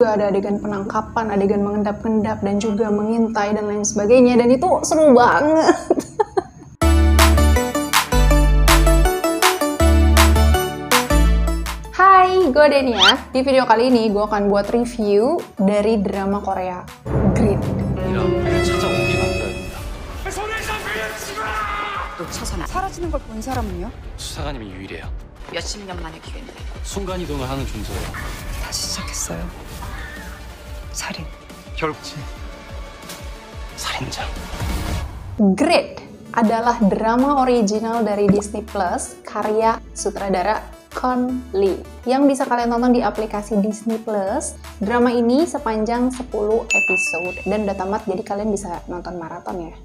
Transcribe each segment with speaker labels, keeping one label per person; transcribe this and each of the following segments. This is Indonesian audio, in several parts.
Speaker 1: Juga ada adegan penangkapan, adegan mengendap-endap, dan juga mengintai, dan lain sebagainya. Dan itu seru banget. Hai, gue Denia. Di video kali ini gue akan buat review dari drama Korea, Grit.
Speaker 2: 놓쳐서는 사라지는 걸 본 사람은요?
Speaker 3: 수사관님이 유일해요.
Speaker 2: 몇십 년 만의 기회인데
Speaker 3: 순간이동을 하는 존재예요.
Speaker 2: 다시 시작했어요. 살인.
Speaker 3: 결국 살인자.
Speaker 1: Grit adalah drama original dari Disney Plus karya sutradara Kwon Lee yang bisa kalian tonton di aplikasi Disney Plus. Drama ini sepanjang 10 episode dan udah tamat, jadi kalian bisa nonton maraton ya.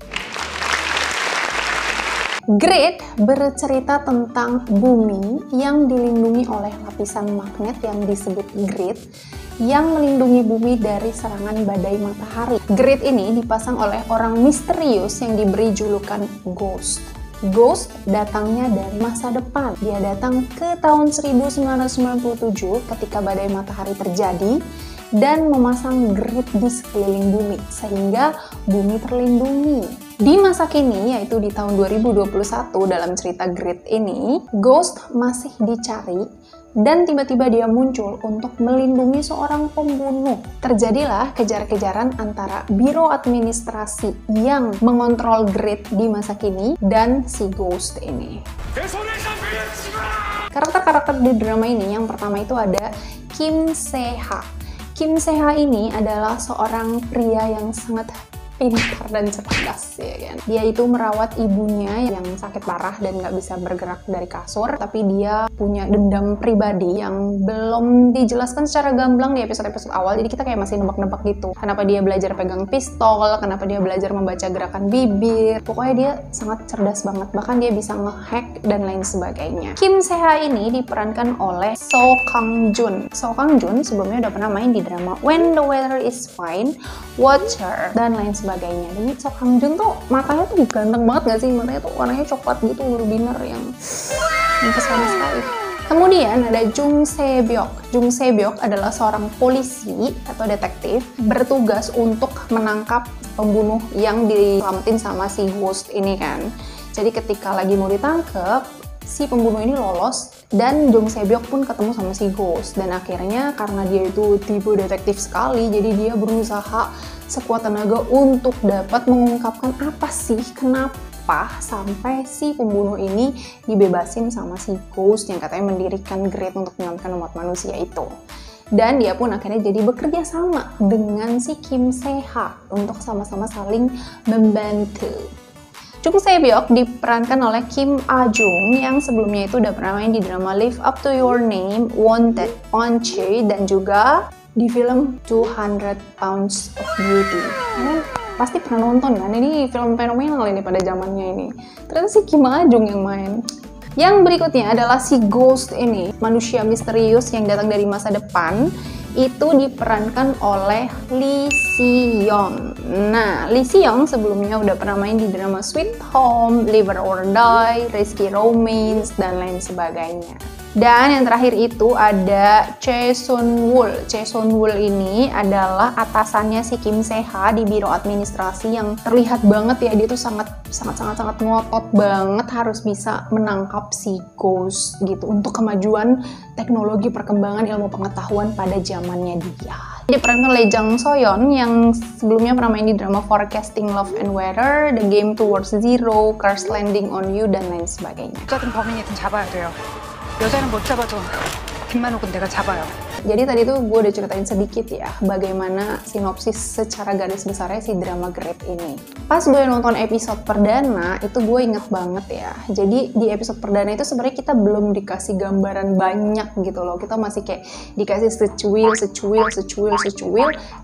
Speaker 1: Grit bercerita tentang bumi yang dilindungi oleh lapisan magnet yang disebut grit yang melindungi bumi dari serangan badai matahari. Grit ini dipasang oleh orang misterius yang diberi julukan Ghost. Ghost datangnya dari masa depan. Dia datang ke tahun 1997 ketika badai matahari terjadi dan memasang grit di sekeliling bumi sehingga bumi terlindungi. Di masa kini, yaitu di tahun 2021, dalam cerita Grit ini, Ghost masih dicari dan tiba-tiba dia muncul untuk melindungi seorang pembunuh. Terjadilah kejar-kejaran antara Biro Administrasi yang mengontrol Grit di masa kini dan si Ghost ini. Karakter-karakter di drama ini, yang pertama itu ada Kim Se-ha. Kim Se-ha ini adalah seorang pria yang sangat pintar dan cerdas, ya kan. Dia itu merawat ibunya yang sakit parah dan nggak bisa bergerak dari kasur, tapi dia punya dendam pribadi yang belum dijelaskan secara gamblang di episode-episode awal, jadi kita kayak masih nebak-nebak gitu. Kenapa dia belajar pegang pistol, kenapa dia belajar membaca gerakan bibir, pokoknya dia sangat cerdas banget, bahkan dia bisa ngehack dan lain sebagainya. Kim Se-ha ini diperankan oleh So Kang Jun. So Kang Jun sebelumnya udah pernah main di drama When the Weather is Fine, Watch Her, dan lain sebagainya. Jadi So Kang Jun tuh matanya tuh ganteng banget gak sih? Matanya tuh warnanya coklat gitu, berbiner yang pesona sekali. Kemudian ada Jung Se-byok. Jung Se-byok adalah seorang polisi atau detektif bertugas untuk menangkap pembunuh yang diselamatin sama si Ghost ini kan. Jadi ketika lagi mau ditangkap, si pembunuh ini lolos dan Jung Se-byok pun ketemu sama si Ghost, dan akhirnya karena dia itu tipe detektif sekali, jadi dia berusaha sekuat tenaga untuk dapat mengungkapkan apa sih kenapa sampai si pembunuh ini dibebasin sama si Ghost yang katanya mendirikan Grit untuk menyelamatkan umat manusia itu. Dan dia pun akhirnya jadi bekerja sama dengan si Kim Se-ha untuk sama-sama saling membantu. Jung Se-byok diperankan oleh Kim Ah-jung yang sebelumnya itu udah pernah main di drama Live Up to Your Name, Wanted, Punchy, dan juga di film 200 Pounds of Beauty. Kalian pasti pernah nonton kan? Ini film fenomenal ini pada zamannya ini. Ternyata si Kim Ah-jung yang main. Yang berikutnya adalah si Ghost ini, manusia misterius yang datang dari masa depan. Itu diperankan oleh Lee Si-young. Nah, Lee Si-young sebelumnya udah pernah main di drama Sweet Home, Live or Die, Risky Romance, dan lain sebagainya. Dan yang terakhir itu ada Choi Sun-woo. Choi Sun-woo ini adalah atasannya si Kim Se-ha di Biro Administrasi yang terlihat banget ya, dia tuh sangat ngotot banget harus bisa menangkap si Ghost gitu untuk kemajuan teknologi perkembangan ilmu pengetahuan pada zamannya dia. Diperankan oleh Jang So-yeon yang sebelumnya pernah main di drama Forecasting Love and Weather, The Game Towards Zero, Crash Landing on You, dan lain sebagainya.
Speaker 2: 어쨌든 범인이든 잡아야 돼요. 여자는 못 잡아줘. 김만옥은 내가 잡아요.
Speaker 1: Jadi tadi tuh gue udah ceritain sedikit ya bagaimana sinopsis secara garis besarnya si drama Grit ini. Pas gue nonton episode perdana itu gue inget banget ya. Jadi di episode perdana itu sebenarnya kita belum dikasih gambaran banyak gitu loh. Kita masih kayak dikasih secuil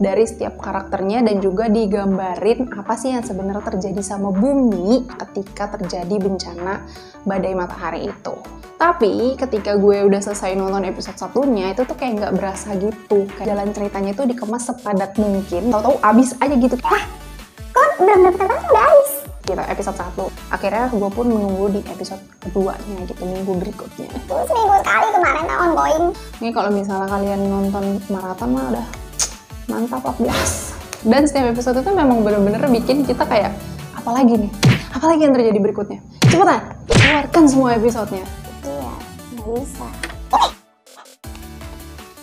Speaker 1: dari setiap karakternya, dan juga digambarin apa sih yang sebenarnya terjadi sama bumi ketika terjadi bencana badai matahari itu. Tapi ketika gue udah selesai nonton episode satunya itu tuh kayak nggak berasa gitu. Kayak jalan ceritanya tuh dikemas sepadat mungkin. Tahu-tahu abis aja gitu. Hah? Kok udah abis? Gitu episode 1. Akhirnya gue pun menunggu di episode keduanya gitu, minggu berikutnya.
Speaker 4: Itu seminggu sekali kemarin ongoing.
Speaker 1: Ini kalau misalnya kalian nonton maraton mah udah Mantap, 14. Dan setiap episode itu memang bener-bener bikin kita kayak, apalagi nih? Apalagi yang terjadi berikutnya? Cepetan, keluarkan semua episodenya.
Speaker 4: Iya, nggak bisa.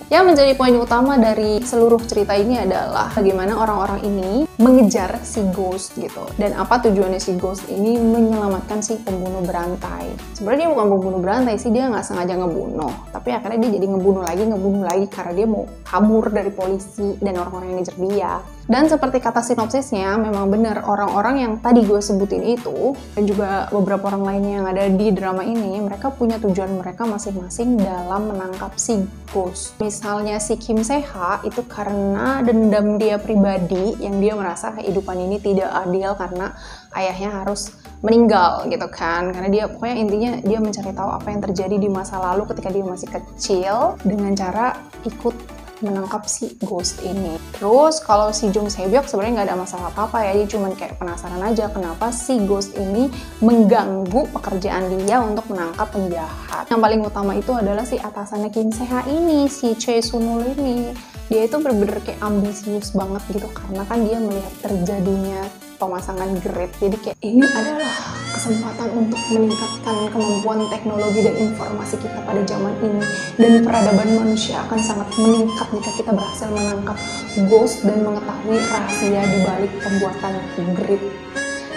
Speaker 1: Yang menjadi poin utama dari seluruh cerita ini adalah bagaimana orang-orang ini mengejar si Ghost gitu. Dan apa tujuannya si Ghost ini menyelamatkan si pembunuh berantai. Sebenarnya dia bukan pembunuh berantai sih, dia nggak sengaja ngebunuh. Tapi akhirnya dia jadi ngebunuh lagi karena dia mau kabur dari polisi dan orang-orang yang ngejar dia. Dan seperti kata sinopsisnya, memang benar orang-orang yang tadi gue sebutin itu, dan juga beberapa orang lainnya yang ada di drama ini, mereka punya tujuan mereka masing-masing dalam menangkap si Ghost. Misalnya si Kim Se-ha itu karena dendam dia pribadi, yang dia merasa kehidupan ini tidak adil karena ayahnya harus meninggal gitu kan. Karena dia pokoknya intinya dia mencari tahu apa yang terjadi di masa lalu ketika dia masih kecil dengan cara ikut menangkap si Ghost ini. Terus kalau si Jung Se-byuk sebenarnya nggak ada masalah apa-apa ya, dia cuma kayak penasaran aja kenapa si Ghost ini mengganggu pekerjaan dia untuk menangkap penjahat. Yang paling utama itu adalah si atasannya Kim Se-ha ini, si Choi Sunul ini. Dia itu bener-bener kayak ambisius banget gitu karena kan dia melihat terjadinya pemasangan grade. Jadi kayak ini adalah kesempatan untuk meningkatkan kemampuan teknologi dan informasi kita pada zaman ini, dan peradaban manusia akan sangat meningkat jika kita berhasil menangkap Ghost dan mengetahui rahasia di balik pembuatan grade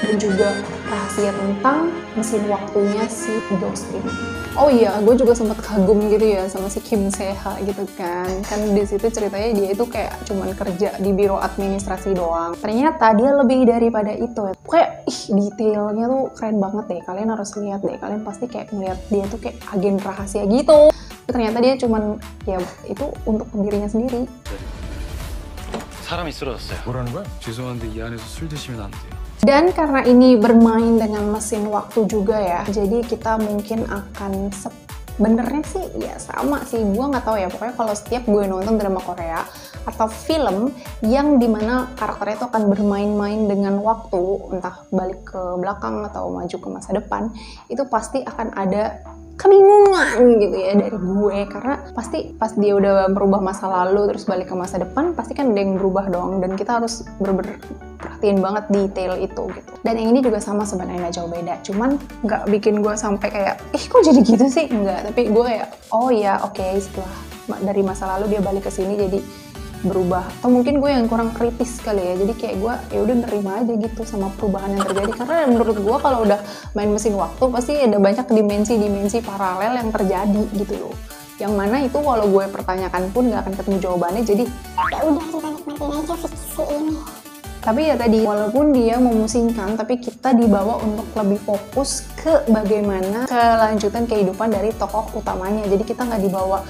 Speaker 1: dan juga rahasia tentang mesin waktunya si Ghost ini. Oh iya, gue juga sempat kagum gitu ya sama si Kim Se-ha gitu kan. Kan di situ ceritanya dia itu kayak cuman kerja di biro administrasi doang. Ternyata dia lebih daripada itu. Kayak detailnya tuh keren banget deh. Kalian harus lihat deh. Kalian pasti kayak ngeliat dia tuh kayak agen rahasia gitu. Ternyata dia cuman ya itu untuk dirinya sendiri.
Speaker 3: 사람이 쓰러졌어요.
Speaker 5: 뭐라는 거야?
Speaker 3: 죄송한데 이 안에서 술 드시면 안 돼요.
Speaker 1: Dan karena ini bermain dengan mesin waktu juga ya, jadi kita mungkin akan sebenarnya sih ya sama sih, gue nggak tahu ya, pokoknya kalau setiap gue nonton drama Korea atau film yang dimana karakternya itu akan bermain-main dengan waktu, entah balik ke belakang atau maju ke masa depan, itu pasti akan ada kebingungan gitu ya dari gue, karena pasti pas dia udah merubah masa lalu terus balik ke masa depan pasti kan ada yang berubah dong, dan kita harus bener-bener perhatiin banget detail itu gitu. Dan yang ini juga sama sebenarnya, nggak jauh beda, cuman nggak bikin gue sampai kayak kok jadi gitu sih, enggak, tapi gue kayak oh ya oke, setelah dari masa lalu dia balik ke sini jadi berubah, atau mungkin gue yang kurang kritis kali ya, jadi kayak gue ya udah nerima aja gitu sama perubahan yang terjadi, karena menurut gue kalau udah main mesin waktu pasti ada banyak dimensi-dimensi paralel yang terjadi gitu loh, yang mana itu kalau gue pertanyakan pun nggak akan ketemu jawabannya, jadi
Speaker 4: Ya udah, kita nikmatin aja fiksi ini.
Speaker 1: tapi ya tadi walaupun dia memusingkan, tapi kita dibawa untuk lebih fokus ke bagaimana kelanjutan kehidupan dari tokoh utamanya, jadi kita nggak dibawa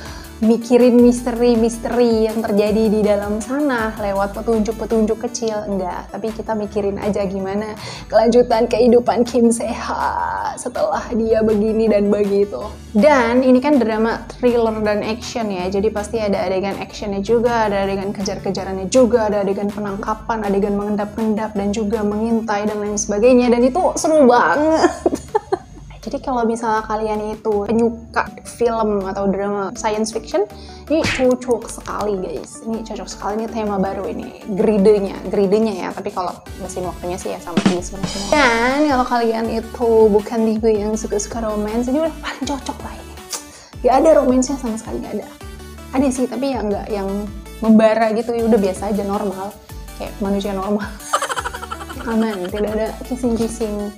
Speaker 1: mikirin misteri-misteri yang terjadi di dalam sana lewat petunjuk-petunjuk kecil, enggak, tapi kita mikirin aja gimana kelanjutan kehidupan Kim Se-ha setelah dia begini dan begitu. Dan ini kan drama thriller dan action ya, jadi pasti ada adegan actionnya juga, ada adegan kejar-kejarannya juga, ada adegan penangkapan, adegan mengendap-endap dan juga mengintai dan lain sebagainya, dan itu seru banget. Jadi kalau misalnya kalian itu penyuka film atau drama science fiction, ini cocok sekali guys. Ini cocok sekali, ini tema baru ini, gridenya ya. Tapi kalau mesin waktunya sih ya sama ini sebenarnya. Dan kalau kalian itu bukan tipe yang suka-suka romance, ini udah paling cocok lah ini. Gak ada romansnya sama sekali, gak ada. Ada sih, tapi ya nggak yang membara gitu, ya udah biasa aja, normal. Kayak manusia normal. Aman, tidak ada kissing-kissing.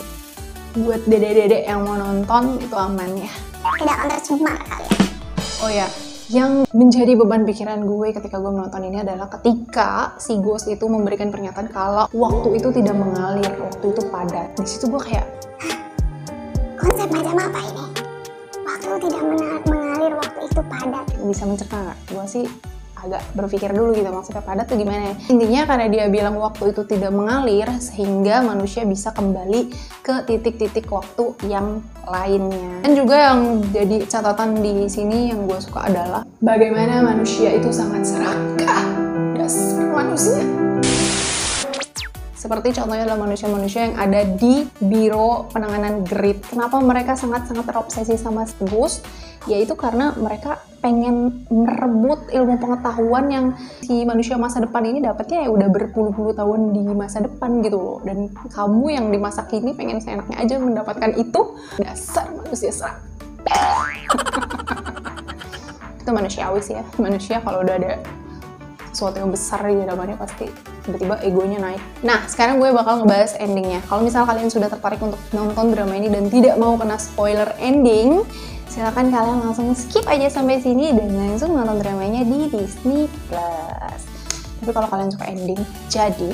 Speaker 1: Buat dede-dede yang mau nonton itu aman ya.
Speaker 4: Tidak akan tercemar kalian.
Speaker 1: Oh ya, yang menjadi beban pikiran gue ketika gue menonton ini adalah ketika si Ghost itu memberikan pernyataan kalau waktu itu tidak mengalir, waktu itu padat. Di situ gue kayak,
Speaker 4: Konsep macam apa ini? Waktu tidak mengalir, waktu itu padat.
Speaker 1: bisa mencerna nggak? Gue sih agak berpikir dulu gitu, maksudnya padat tuh gimana ya? Intinya karena dia bilang waktu itu tidak mengalir sehingga manusia bisa kembali ke titik-titik waktu yang lainnya. Dan juga yang jadi catatan di sini yang gue suka adalah bagaimana manusia itu sangat serakah, dasar manusia. Seperti contohnya adalah manusia-manusia yang ada di biro penanganan grade. Kenapa mereka sangat-sangat terobsesi sama Ghost? yaitu karena mereka pengen merebut ilmu pengetahuan yang si manusia masa depan ini dapatnya ya udah berpuluh-puluh tahun di masa depan gitu loh. Dan kamu yang di masa kini pengen seenaknya aja mendapatkan itu, dasar manusia serak. Itu manusiawi sih ya. Manusia kalau udah ada sesuatu yang besar di hadapannya pasti tiba-tiba egonya naik. Nah, sekarang gue bakal ngebahas endingnya. Kalau misal kalian sudah tertarik untuk nonton drama ini dan tidak mau kena spoiler ending, silakan kalian langsung skip aja sampai sini dan langsung nonton dramanya di Disney Plus. Tapi kalau kalian suka ending, jadi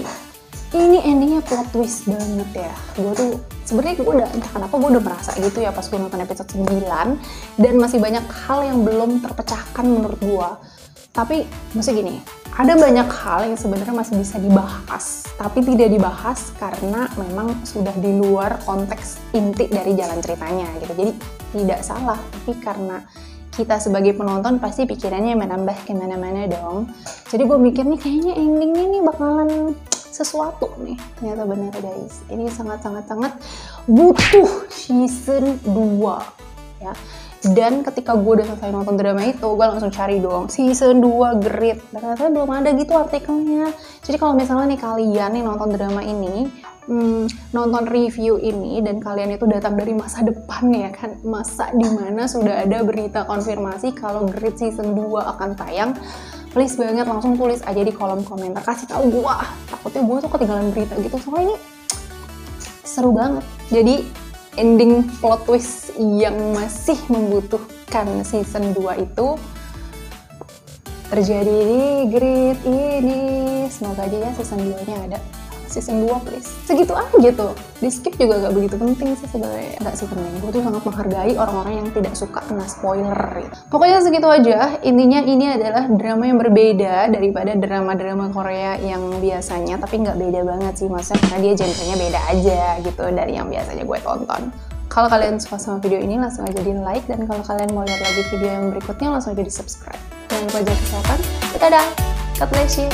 Speaker 1: ini endingnya plot twist banget ya. Gue tuh sebenarnya gue udah entah kenapa gue udah merasa gitu ya pas gue nonton episode 9 dan masih banyak hal yang belum terpecahkan menurut gue. Tapi maksudnya gini, ada banyak hal yang sebenarnya masih bisa dibahas, tapi tidak dibahas karena memang sudah di luar konteks inti dari jalan ceritanya gitu. Jadi tidak salah, tapi karena kita sebagai penonton pasti pikirannya menambah kemana-mana dong. Jadi gue mikir nih kayaknya endingnya nih bakalan sesuatu nih. Ternyata benar guys, ini sangat-sangat butuh season 2 ya. Dan ketika gue udah selesai nonton drama itu, gue langsung cari dong season 2 Grid. Ternyata belum ada gitu artikelnya. Jadi kalau misalnya nih kalian nih nonton drama ini, nonton review ini, dan kalian itu datang dari masa depan ya kan, masa dimana sudah ada berita konfirmasi kalau Grid season 2 akan tayang, please banget langsung tulis aja di kolom komentar, kasih tahu gue. Takutnya gue tuh ketinggalan berita gitu, soalnya ini seru banget. Jadi ending plot twist yang masih membutuhkan season 2 itu terjadi di Grid ini. Semoga aja ya season 2-nya ada. Season 2 please. Segitu aja tuh. Di skip juga gak begitu penting sih sebenarnya. Gak sih penting. Gue tuh sangat menghargai orang-orang yang tidak suka kena spoiler gitu. Pokoknya segitu aja. Intinya ini adalah drama yang berbeda daripada drama-drama Korea yang biasanya. Tapi gak beda banget sih. Maksudnya karena dia genrenya beda aja gitu dari yang biasanya gue tonton. Kalau kalian suka sama video ini langsung aja di like. Dan kalau kalian mau lihat lagi video yang berikutnya langsung aja di subscribe. Jangan lupa jaga kesehatan. Dadah. God bless you.